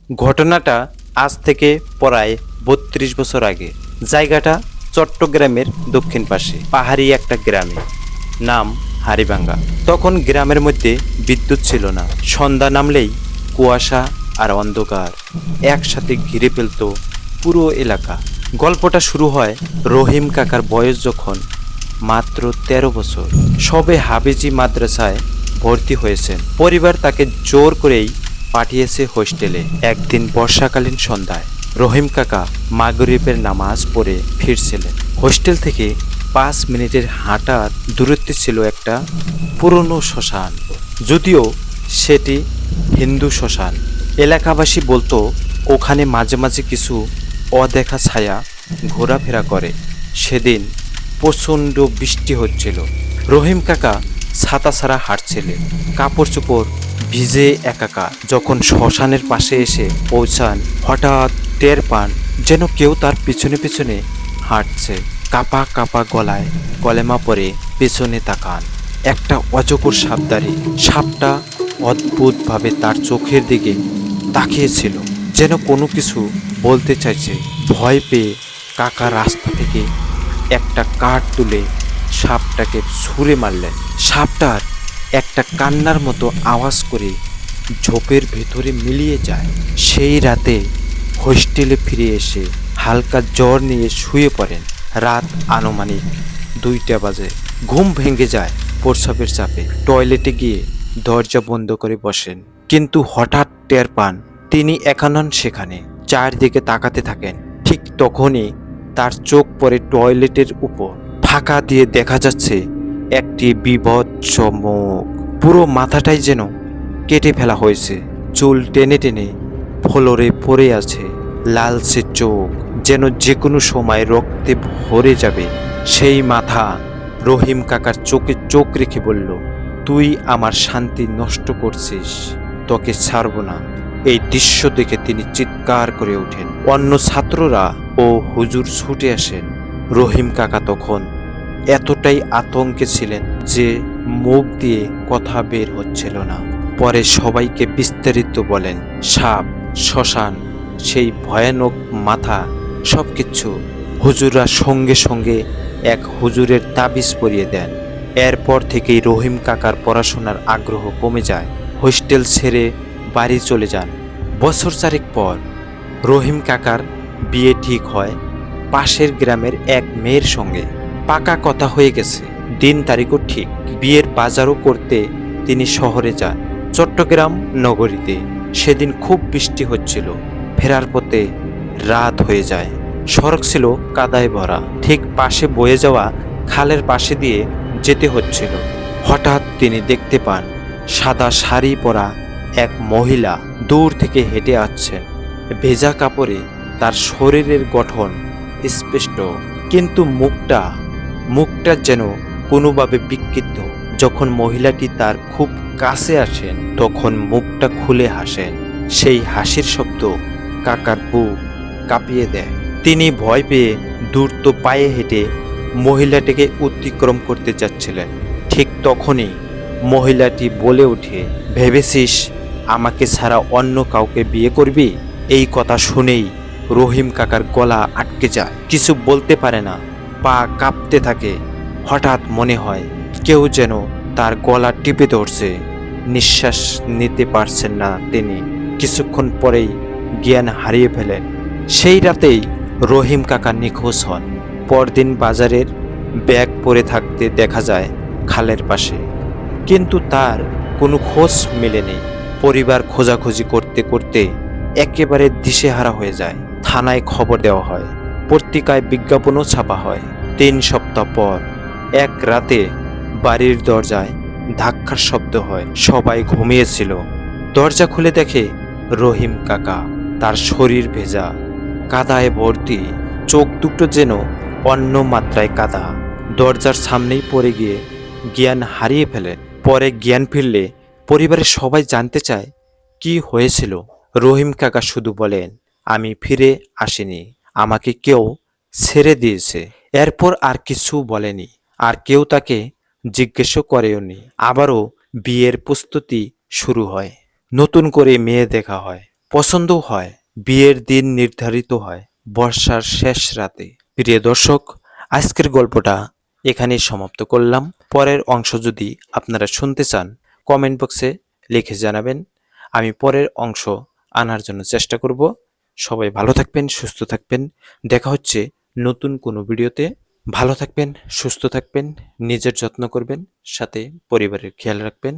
ঘটনাটা আজ থেকে প্রায় ৩২ বছর আগে। জায়গাটা চট্টগ্রামের দক্ষিণ পাশে পাহাড়ি একটা গ্রামে, নাম হাড়িভাঙ্গা। তখন গ্রামের মধ্যে বিদ্যুৎ ছিল না। সন্ধ্যা নামলেই কুয়াশা আর অন্ধকার একসাথে ঘিরে ফেলত পুরো এলাকা। গল্পটা শুরু হয় রহিম কাকার বয়স যখন মাত্র ১৩ বছর। সবে হাফেজি মাদ্রাসায় ভর্তি হয়েছেন। পরিবার তাকে জোর করেই পাঠিয়েছে হোস্টেলে। একদিন বর্ষাকালীন সন্ধ্যায় রহিম কাকা মাগরিবের নামাজ পড়ে ফিরছিলেন। হোস্টেল থেকে ৫ মিনিটের হাঁটার দূরত্বে ছিল একটা পুরনো শ্মশান। যদিও সেটি হিন্দু শ্মশান। এলাকাবাসী বলতো ওখানে মাঝে মাঝে কিছু অদেখা ছায়া ঘোরাফেরা করে। সেদিন প্রচণ্ড বৃষ্টি হচ্ছিল। রহিম কাকা ছাতা ছাড়া হাঁটছিলেন, কাপড় চোপড় ভিজে একাকার। যখন শ্মশানের পাশে এসে পৌঁছান, হঠাৎ টের পান যেন কেউ তার পিছনে পিছনে হাঁটছে। কাপা কাপা গলায় কলেমা পরে পেছনে তাকান। একটা অজগর সাপদারি। সাপটা অদ্ভুতভাবে তার চোখের দিকে তাকিয়েছিল, যেন কোনো কিছু বলতে চাইছে। ভয় পেয়ে কাকা রাস্তা থেকে একটা কাঠ তুলে সাপটাকে ছুঁড়ে মারলেন। সাপটার একটা কান্নার মতো আওয়াজ করে ঝোপের ভেতরে মিলিয়ে যায়। সেই রাতে হোস্টেলে ফিরে এসে হালকা জ্বর নিয়ে শুয়ে পড়েন। রাত আনুমানিক ২টা বাজে। ঘুম ভেঙে যায় প্রস্রাবের চাপে। টয়লেটে গিয়ে দরজা বন্ধ করে বসেন, কিন্তু হঠাৎ টের পান তিনি একা নন সেখানে। চারদিকে তাকাতে থাকেন। ঠিক তখনই তার চোখ পড়ে টয়লেটের উপর। ফাঁকা দিয়ে দেখা যাচ্ছে একটি বীভৎস মুখ। পুরো মাথাটাই যেন কেটে ফেলা হয়েছে। চুল টেনে টেনে ফ্লোরে পড়ে আছে। লালচে চোখ, যেন যে কোনো সময় রক্তে ভরে যাবে। সেই মাথা রহিম কাকার চোখে চোখ রেখে বলল, তুই আমার শান্তি নষ্ট করছিস, তোকে ছাড়ব না। এই দৃশ্য দেখে তিনি চিৎকার করে ওঠেন। অন্য ছাত্ররা ও হুজুর ছুটে আসেন। রহিম কাকা তখন এতটাই আতঙ্কে ছিলেন যে মুখ দিয়ে কথা বের হচ্ছিল না। পরে সবাইকে বিস্তারিত বলেন। সাপ, শ্মশান, সেই ভয়ানক মাথা, সবকিছু। হুজুররা সঙ্গে সঙ্গে এক হুজুরের তাবিজ পরিয়ে দেন। এরপর থেকেই রহিম কাকার পড়াশোনার আগ্রহ কমে যায়। হোস্টেল ছেড়ে বাড়ি চলে যান। বছর চারেক পর রহিম কাকার বিয়ে ঠিক হয় পাশের গ্রামের এক মেয়ের সঙ্গে। পাকা কথা হয়ে গেছে, দিন তারিখও ঠিক। বিয়ের বাজারও করতে তিনি শহরে যান, চট্টগ্রাম নগরীতে। সেদিন খুব বৃষ্টি হচ্ছিল। ফেরার পথে রাত হয়ে যায়। সড়ক ছিল কাদায় ভরা। ঠিক পাশে বয়ে যাওয়া খালের পাশে দিয়ে যেতে হচ্ছিল। হঠাৎ তিনি দেখতে পান সাদা শাড়ি পরা এক মহিলা দূর থেকে হেঁটে আসছেন। ভেজা কাপড়ে তার শরীরের গঠন স্পষ্ট, কিন্তু মুখটা যেন কোনোভাবে বিকৃত। যখন মহিলাটি তার খুব কাছে আসেন, তখন মুখটা খুলে হাসেন। সেই হাসির শব্দ কাকার বুক কাঁপিয়ে দেয়। তিনি ভয় পেয়ে দ্রুত পায়ে হেঁটে মহিলাটিকে অতিক্রম করতে যাচ্ছিলেন। ঠিক তখনই মহিলাটি বলে ওঠে, ভেবেছিস আমাকে ছাড়া অন্য কাউকে বিয়ে করবি? এই কথা শুনেই রহিম কাকার গলা আটকে যায়। কিছু বলতে পারে না, পা কাঁপতে থাকে। হঠাৎ মনে হয় কেউ যেন তার গলা টিপে ধরছে। নিঃশ্বাস নিতে পারছেন না তিনি। কিছুক্ষণ পরেই জ্ঞান হারিয়ে ফেলেন। সেই রাতেই রহিম কাকা নিখোঁজ হন। পরদিন বাজারের ব্যাগ পরে থাকতে দেখা যায় খালের পাশে, কিন্তু তার কোনো খোঁজ মেলেনি। পরিবার খোঁজাখুঁজি করতে করতে একেবারে দিশেহারা হয়ে যায়। থানায় খবর দেওয়া হয়, পত্রিকায় বিজ্ঞাপনও ছাপা হয়। ৩ সপ্তাহ পর এক রাতে বাড়ির দরজায় ধাক্কার শব্দ হয়। সবাই ঘুমিয়েছিল। দরজা খুলে দেখে রহিম কাকা। তার শরীর ভেজা, কাদায় ভর্তি, চোখ দুটো যেন অন্য মাত্রায় কাদা। দরজার সামনেই পড়ে গিয়ে জ্ঞান হারিয়ে ফেলেন। পরে জ্ঞান ফিরলে পরিবারের সবাই জানতে চায় কি হয়েছিল। রহিম কাকা শুধু বলেন, আমি ফিরে আসিনি, আমাকে কেউ ছেড়ে দিয়েছে। এরপর আর কিছু বলেনি, আর কেউ তাকে জিজ্ঞেসও করেওনি। আবারও বিয়ের প্রস্তুতি শুরু হয়। নতুন করে মেয়ে দেখা হয়। পছন্দও হয়। বিয়ের দিন নির্ধারিত হয় বর্ষার শেষ রাতে। প্রিয় দর্শক, আজকের গল্পটা এখানেই সমাপ্ত করলাম। পরের অংশ যদি আপনারা শুনতে চান কমেন্ট বক্সে লিখে জানাবেন। আমি পরের অংশ আনার জন্য চেষ্টা করব। সবাই ভালো থাকবেন, সুস্থ থাকবেন। দেখা হচ্ছে নতুন কোনো ভিডিওতে। ভালো থাকবেন, সুস্থ থাকবেন, নিজের যত্ন করবেন, সাথে পরিবারের খেয়াল রাখবেন।